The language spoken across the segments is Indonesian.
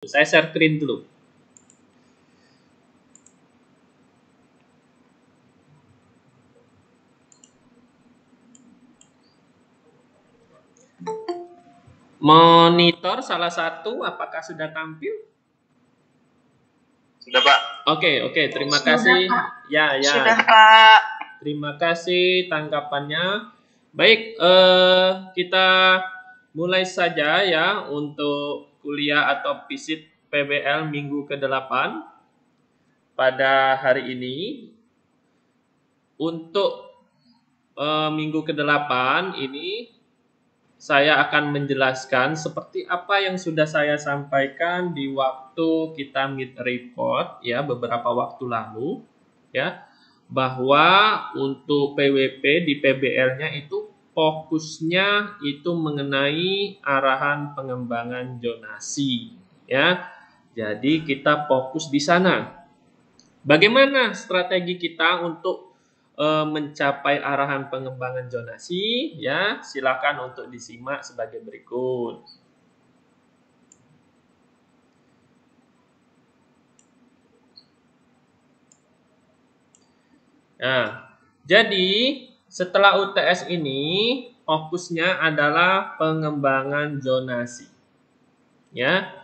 Saya share screen dulu. Monitor salah satu, apakah sudah tampil? Sudah, Pak. Oke, terima kasih. Ya. Sudah, Pak. Terima kasih tanggapannya. Baik, kita mulai saja ya untuk kuliah atau visit PBL minggu ke-8 pada hari ini. Untuk minggu ke-8 ini saya akan menjelaskan seperti apa yang sudah saya sampaikan di waktu kita meet report ya beberapa waktu lalu ya, bahwa untuk PWP di PBL-nya itu fokusnya itu mengenai arahan pengembangan zonasi ya. Jadi kita fokus di sana. Bagaimana strategi kita untuk mencapai arahan pengembangan zonasi ya, silakan untuk disimak sebagai berikut. Nah, jadi setelah UTS ini fokusnya adalah pengembangan zonasi. Ya.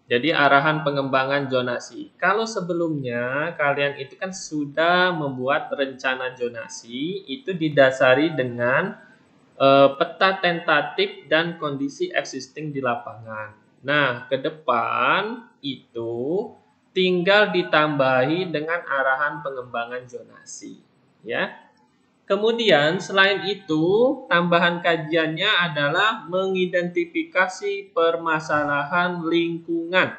Jadi arahan pengembangan zonasi. Kalau sebelumnya kalian itu kan sudah membuat rencana zonasi, itu didasari dengan peta tentatif dan kondisi existing di lapangan. Nah, ke depan itu tinggal ditambahi dengan arahan pengembangan zonasi, ya. Kemudian selain itu, tambahan kajiannya adalah mengidentifikasi permasalahan lingkungan.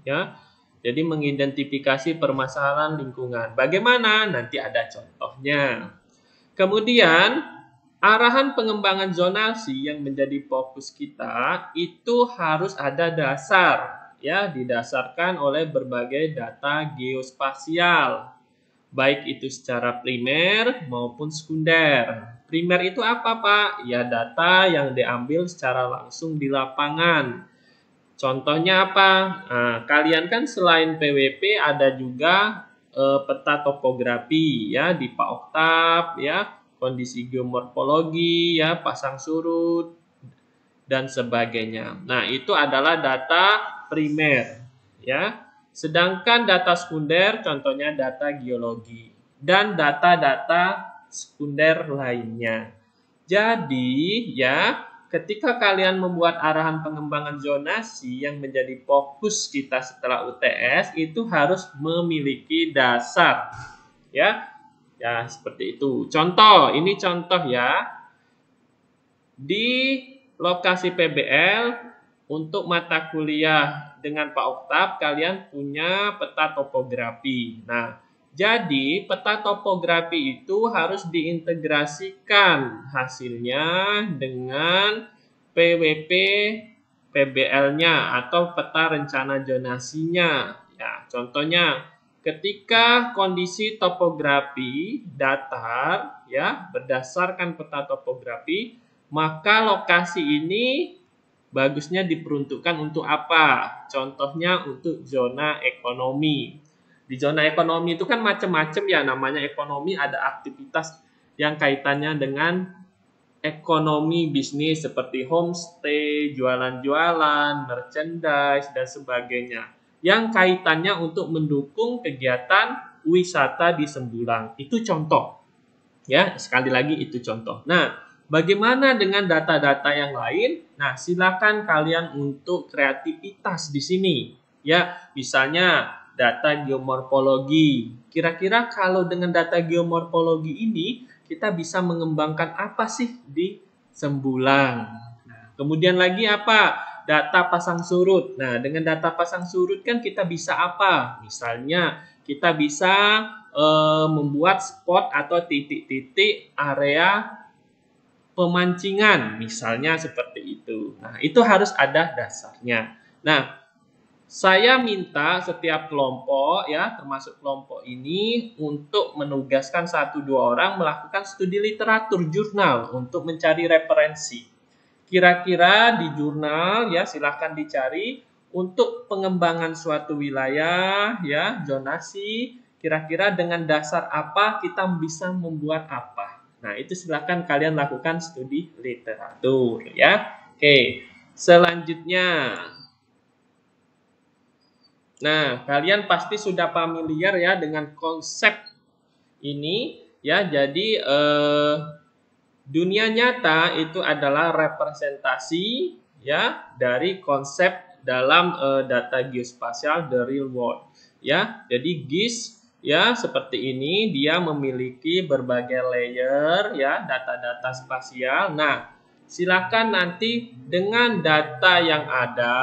Ya. Jadi mengidentifikasi permasalahan lingkungan. Bagaimana? Nanti ada contohnya. Kemudian arahan pengembangan zonasi yang menjadi fokus kita itu harus ada dasar, ya, didasarkan oleh berbagai data geospasial. Baik itu secara primer maupun sekunder. Primer itu apa, Pak? Ya, data yang diambil secara langsung di lapangan. Contohnya apa? Nah, kalian kan selain PWP ada juga peta topografi ya di Pak Oktav ya, kondisi geomorfologi ya, pasang surut dan sebagainya. Nah, itu adalah data primer ya. Sedangkan data sekunder contohnya data geologi dan data-data sekunder lainnya. Jadi ya, ketika kalian membuat arahan pengembangan zonasi yang menjadi fokus kita setelah UTS itu harus memiliki dasar. Ya. Ya, seperti itu. Contoh, ini contoh ya. Di lokasi PBL untuk mata kuliah dengan Pak Oktav, kalian punya peta topografi. Nah, jadi peta topografi itu harus diintegrasikan hasilnya dengan PWP PBL-nya atau peta rencana zonasinya. Ya, contohnya ketika kondisi topografi datar ya berdasarkan peta topografi, maka lokasi ini bagusnya diperuntukkan untuk apa? Contohnya untuk zona ekonomi. Di zona ekonomi itu kan macam-macam ya, namanya ekonomi ada aktivitas yang kaitannya dengan ekonomi bisnis seperti homestay, jualan-jualan, merchandise, dan sebagainya. Yang kaitannya untuk mendukung kegiatan wisata di Sembulang. Itu contoh. Ya, sekali lagi itu contoh. Nah, bagaimana dengan data-data yang lain? Nah, silakan kalian untuk kreativitas di sini. Ya, misalnya data geomorfologi. Kira-kira kalau dengan data geomorfologi ini, kita bisa mengembangkan apa sih di Sembulang? Nah, kemudian lagi apa? Data pasang surut. Nah, dengan data pasang surut kan kita bisa apa? Misalnya, kita bisa membuat spot atau titik-titik area pemancingan, misalnya seperti itu. Nah, itu harus ada dasarnya. Nah, saya minta setiap kelompok ya, termasuk kelompok ini untuk menugaskan 1-2 orang melakukan studi literatur jurnal untuk mencari referensi. Kira-kira di jurnal ya silahkan dicari untuk pengembangan suatu wilayah, ya, zonasi, kira-kira dengan dasar apa kita bisa membuat apa. Nah, itu silakan kalian lakukan studi literatur, ya. Oke, selanjutnya. Nah, kalian pasti sudah familiar ya dengan konsep ini, ya. Jadi dunia nyata itu adalah representasi, ya, dari konsep dalam data geospasial the real world, ya. Jadi GIS, ya, seperti ini, dia memiliki berbagai layer, ya, data-data spasial. Nah, silakan nanti dengan data yang ada,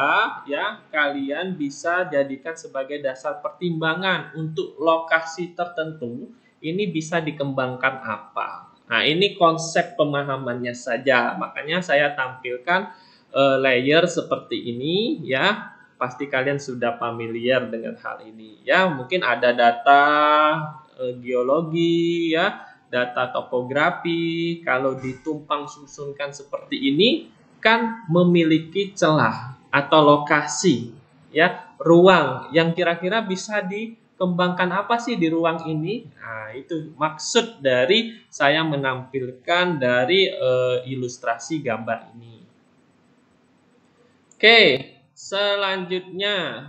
ya, kalian bisa jadikan sebagai dasar pertimbangan untuk lokasi tertentu ini bisa dikembangkan apa. Nah, ini konsep pemahamannya saja. Makanya saya tampilkan layer seperti ini, ya. Pasti kalian sudah familiar dengan hal ini, ya. Mungkin ada data geologi, ya, data topografi. Kalau ditumpang susunkan seperti ini kan memiliki celah atau lokasi, ya, ruang yang kira-kira bisa dikembangkan apa sih di ruang ini. Nah, itu maksud dari saya menampilkan dari ilustrasi gambar ini. Oke, selanjutnya.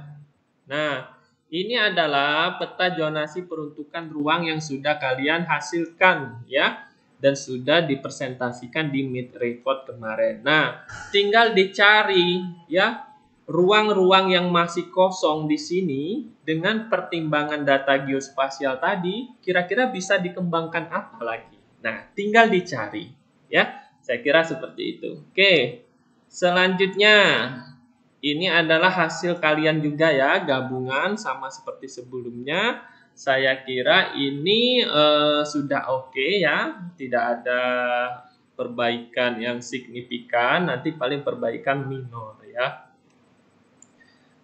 Nah, ini adalah peta zonasi peruntukan ruang yang sudah kalian hasilkan, ya, dan sudah dipresentasikan di Meet Report kemarin. Nah, tinggal dicari, ya, ruang-ruang yang masih kosong di sini dengan pertimbangan data geospasial tadi, kira-kira bisa dikembangkan apa lagi. Nah, tinggal dicari, ya. Saya kira seperti itu. Oke, selanjutnya. Ini adalah hasil kalian juga, ya, gabungan sama seperti sebelumnya. Saya kira ini sudah oke, ya, tidak ada perbaikan yang signifikan, nanti paling perbaikan minor, ya.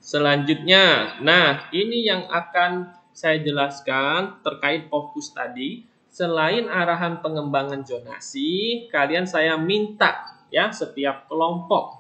Selanjutnya, nah, ini yang akan saya jelaskan terkait fokus tadi. Selain arahan pengembangan zonasi, kalian saya minta, ya, setiap kelompok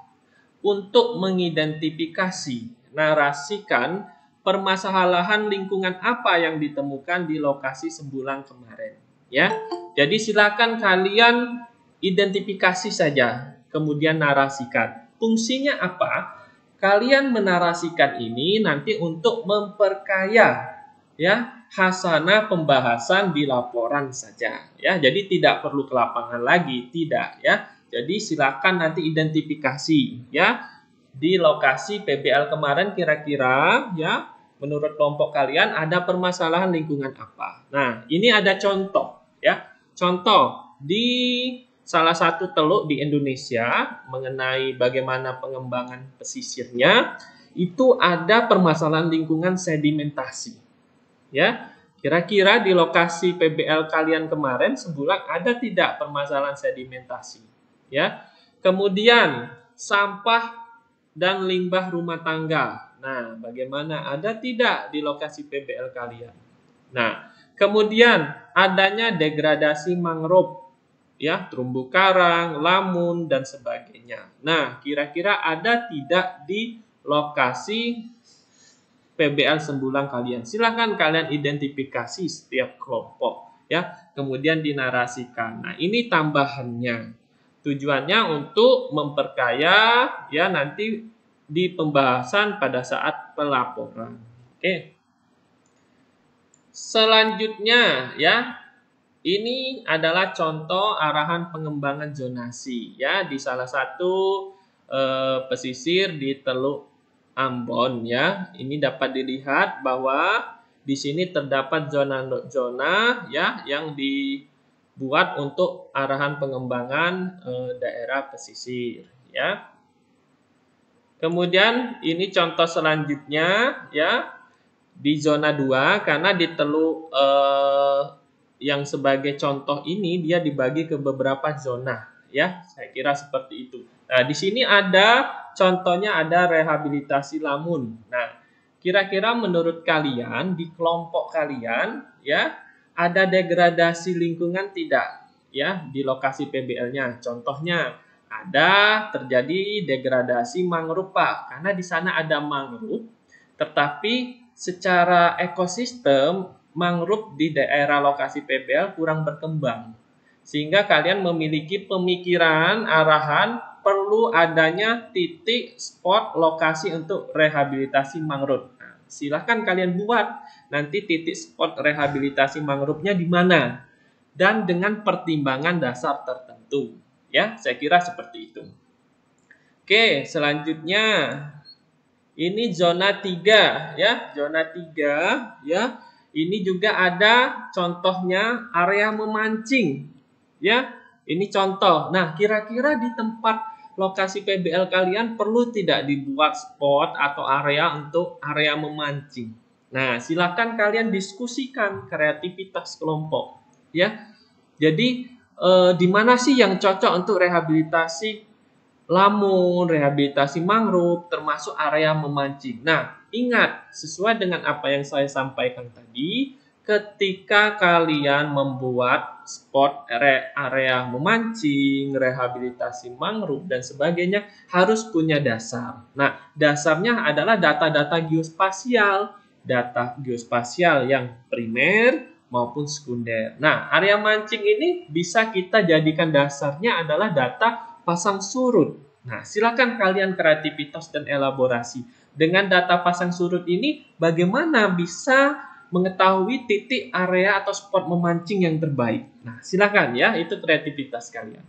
untuk mengidentifikasi, narasikan permasalahan lingkungan apa yang ditemukan di lokasi Sembulang kemarin, ya. Jadi silakan kalian identifikasi saja, kemudian narasikan. Fungsinya apa? Kalian menarasikan ini nanti untuk memperkaya, ya, khasanah pembahasan di laporan saja, ya. Jadi tidak perlu ke lapangan lagi, tidak, ya. Jadi silakan nanti identifikasi, ya, di lokasi PBL kemarin kira-kira, ya, menurut kelompok kalian ada permasalahan lingkungan apa. Nah, ini ada contoh, ya. Contoh di salah satu teluk di Indonesia mengenai bagaimana pengembangan pesisirnya, itu ada permasalahan lingkungan sedimentasi, ya. Kira-kira di lokasi PBL kalian kemarin Sembulang ada tidak permasalahan sedimentasi? Ya, kemudian sampah dan limbah rumah tangga. Nah, bagaimana? Ada tidak di lokasi PBL kalian? Nah, kemudian adanya degradasi mangrove, ya, terumbu karang, lamun, dan sebagainya. Nah, kira-kira ada tidak di lokasi PBL Sembulang kalian? Silahkan kalian identifikasi setiap kelompok, ya, kemudian dinarasikan. Nah, ini tambahannya. Tujuannya untuk memperkaya, ya, nanti di pembahasan pada saat pelaporan. Oke. Selanjutnya, ya, ini adalah contoh arahan pengembangan zonasi, ya, di salah satu pesisir di Teluk Ambon, ya. Ini dapat dilihat bahwa di sini terdapat zona-zona, ya, yang dibuat untuk arahan pengembangan daerah pesisir, ya. Kemudian ini contoh selanjutnya, ya, di zona 2 karena di Teluk yang sebagai contoh ini dia dibagi ke beberapa zona, ya. Saya kira seperti itu. Nah, di sini ada contohnya, ada rehabilitasi lamun. Nah, kira-kira menurut kalian di kelompok kalian, ya, ada degradasi lingkungan tidak, ya, di lokasi PBL-nya? Contohnya Ada terjadi degradasi mangrove, Pak. Karena di sana ada mangrove, tetapi secara ekosistem mangrove di daerah lokasi PBL kurang berkembang. Sehingga kalian memiliki pemikiran arahan perlu adanya titik spot lokasi untuk rehabilitasi mangrove. Nah, silahkan kalian buat nanti titik spot rehabilitasi mangrove-nya di mana dan dengan pertimbangan dasar tertentu. Ya, saya kira seperti itu. Oke, selanjutnya ini zona 3 ya, zona 3 ya. Ini juga ada contohnya area memancing. Ya, ini contoh. Nah, kira-kira di tempat lokasi PBL kalian perlu tidak dibuat spot atau area untuk area memancing? Nah, silakan kalian diskusikan kreativitas kelompok ya. Jadi di mana sih yang cocok untuk rehabilitasi lamun, rehabilitasi mangrove, termasuk area memancing. Nah, ingat, sesuai dengan apa yang saya sampaikan tadi, ketika kalian membuat spot area memancing, rehabilitasi mangrove, dan sebagainya, harus punya dasar. Nah, dasarnya adalah data-data geospasial. Data geospasial yang primer maupun sekunder. Nah, area mancing ini bisa kita jadikan dasarnya adalah data pasang surut. Nah, silakan kalian kreativitas dan elaborasi. Dengan data pasang surut ini, bagaimana bisa mengetahui titik area atau spot memancing yang terbaik? Nah, silakan ya, itu kreativitas kalian.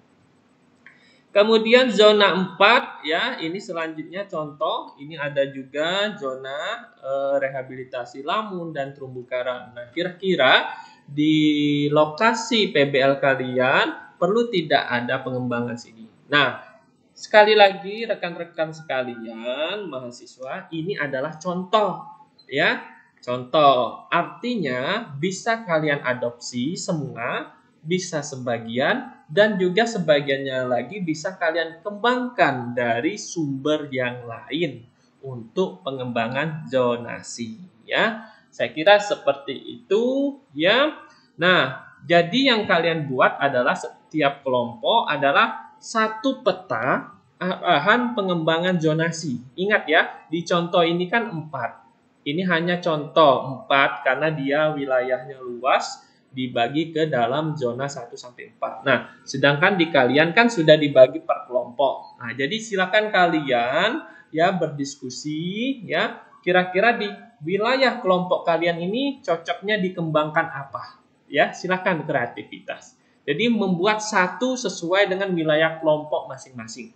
Kemudian zona 4 ya, ini selanjutnya contoh, ini ada juga zona rehabilitasi lamun dan terumbu karang. Nah, kira-kira di lokasi PBL kalian perlu tidak ada pengembangan sini. Nah, sekali lagi rekan-rekan sekalian, mahasiswa, ini adalah contoh ya. Contoh, artinya bisa kalian adopsi semua, bisa sebagian, dan juga sebagiannya lagi bisa kalian kembangkan dari sumber yang lain untuk pengembangan zonasi ya. Saya kira seperti itu ya. Nah, jadi yang kalian buat adalah setiap kelompok adalah satu peta arahan pengembangan zonasi. Ingat ya, di contoh ini kan 4. Ini hanya contoh 4 karena dia wilayahnya luas dibagi ke dalam zona 1 sampai 4. Nah, sedangkan di kalian kan sudah dibagi per kelompok. Nah, jadi silakan kalian ya berdiskusi ya, kira-kira di wilayah kelompok kalian ini cocoknya dikembangkan apa? Ya, silakan kreativitas. Jadi membuat satu sesuai dengan wilayah kelompok masing-masing.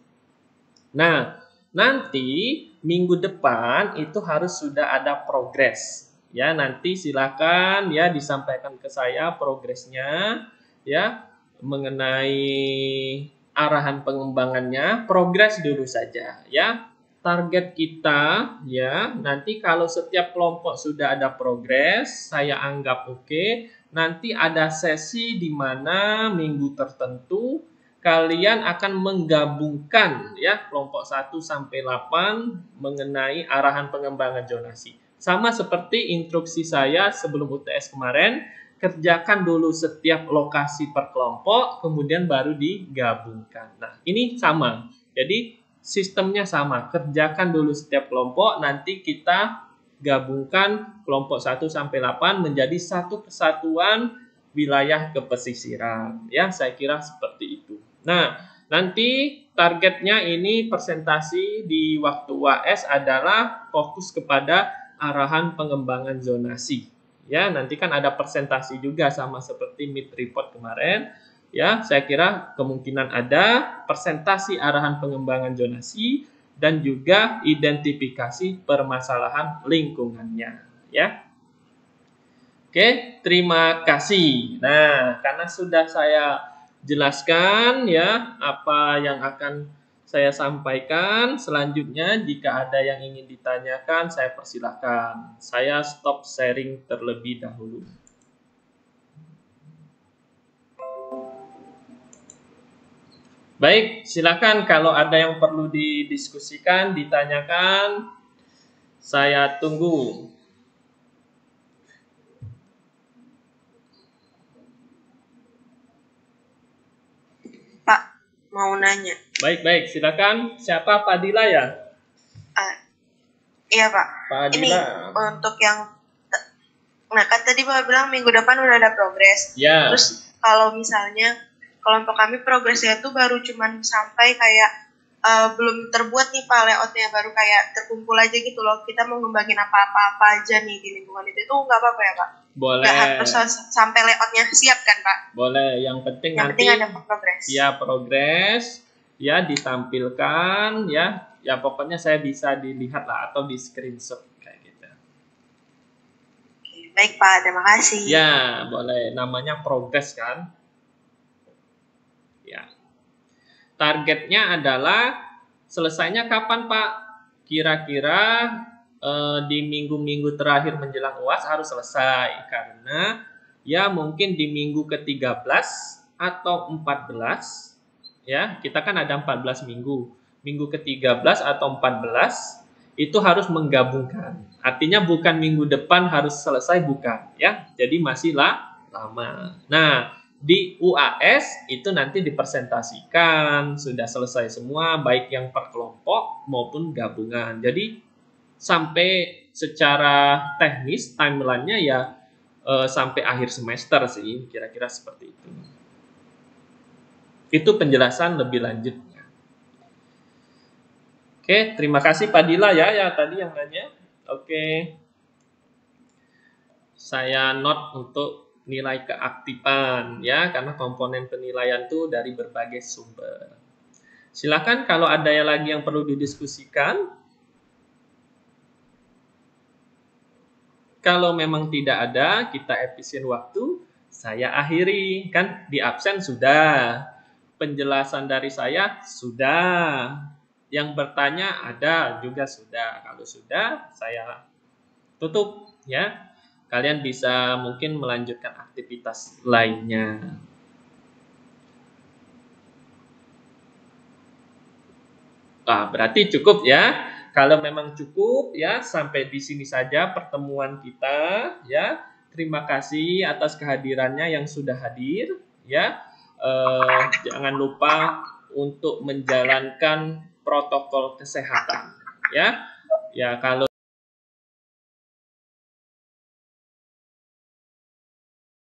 Nah, nanti minggu depan itu harus sudah ada progres. Ya, nanti silakan ya disampaikan ke saya progresnya ya mengenai arahan pengembangannya, progres dulu saja ya. Target kita ya, nanti kalau setiap kelompok sudah ada progres, saya anggap oke. Nanti ada sesi di mana minggu tertentu kalian akan menggabungkan ya kelompok 1 sampai 8 mengenai arahan pengembangan zonasi. Sama seperti instruksi saya sebelum UTS kemarin, kerjakan dulu setiap lokasi per kelompok, kemudian baru digabungkan. Nah, ini sama. Jadi, sistemnya sama. Kerjakan dulu setiap kelompok, nanti kita gabungkan kelompok 1 sampai 8 menjadi satu kesatuan wilayah kepesisiran. Ya, saya kira seperti itu. Nah, nanti targetnya ini presentasi di waktu UAS adalah fokus kepada arahan pengembangan zonasi. Ya, nanti kan ada presentasi juga sama seperti mid report kemarin. Ya, saya kira kemungkinan ada presentasi arahan pengembangan zonasi dan juga identifikasi permasalahan lingkungannya. Ya. Oke, terima kasih. Nah, karena sudah saya jelaskan ya apa yang akan saya sampaikan, selanjutnya jika ada yang ingin ditanyakan saya persilahkan. Saya stop sharing terlebih dahulu. Baik, silakan kalau ada yang perlu didiskusikan, ditanyakan, saya tunggu. Pak, mau nanya. Baik, silakan. Siapa, Pak Dila ya? Iya Pak. Pak Ini Dila. untuk yang, nah kan tadi Bapak bilang minggu depan udah ada progres. Ya. Terus kalau misalnya kelompok kami progresnya itu baru cuman sampai kayak belum terbuat nih Pak layoutnya, baru kayak terkumpul aja gitu loh. Kita mau ngembangin apa-apa aja nih di lingkungan itu nggak apa-apa ya Pak? Boleh. Nggak harus sampai layoutnya siap kan Pak? Boleh. Yang penting Yang nanti penting ada progres. ya progres, ya ditampilkan, ya pokoknya saya bisa dilihat lah atau di screenshot kayak gitu. Baik Pak, terima kasih. Ya, boleh. Namanya progres kan? Ya. Targetnya adalah selesainya kapan Pak? Kira-kira di minggu-minggu terakhir menjelang UAS harus selesai. Karena ya mungkin di minggu ke-13 atau 14, ya kita kan ada 14 minggu. Minggu ke-13 atau 14 itu harus menggabungkan. Artinya bukan minggu depan harus selesai, bukan. Ya, jadi masih lama. Nah, di UAS itu nanti dipresentasikan sudah selesai semua, baik yang per kelompok maupun gabungan. Jadi sampai secara teknis timelinenya ya sampai akhir semester sih, kira-kira seperti itu. Itu penjelasan lebih lanjutnya. Oke, terima kasih Pak Dila ya tadi yang nanya. Oke. Saya note untuk nilai keaktifan ya, karena komponen penilaian itu dari berbagai sumber. Silakan kalau ada yang lagi yang perlu didiskusikan. Kalau memang tidak ada, kita efisien waktu, saya akhiri. Kan di absen sudah. Penjelasan dari saya sudah. Yang bertanya ada juga sudah. Kalau sudah, saya tutup ya. Kalian bisa mungkin melanjutkan aktivitas lainnya. Berarti cukup ya. Kalau memang cukup ya, sampai di sini saja pertemuan kita ya. Terima kasih atas kehadirannya yang sudah hadir ya. Jangan lupa untuk menjalankan protokol kesehatan ya. Ya, kalau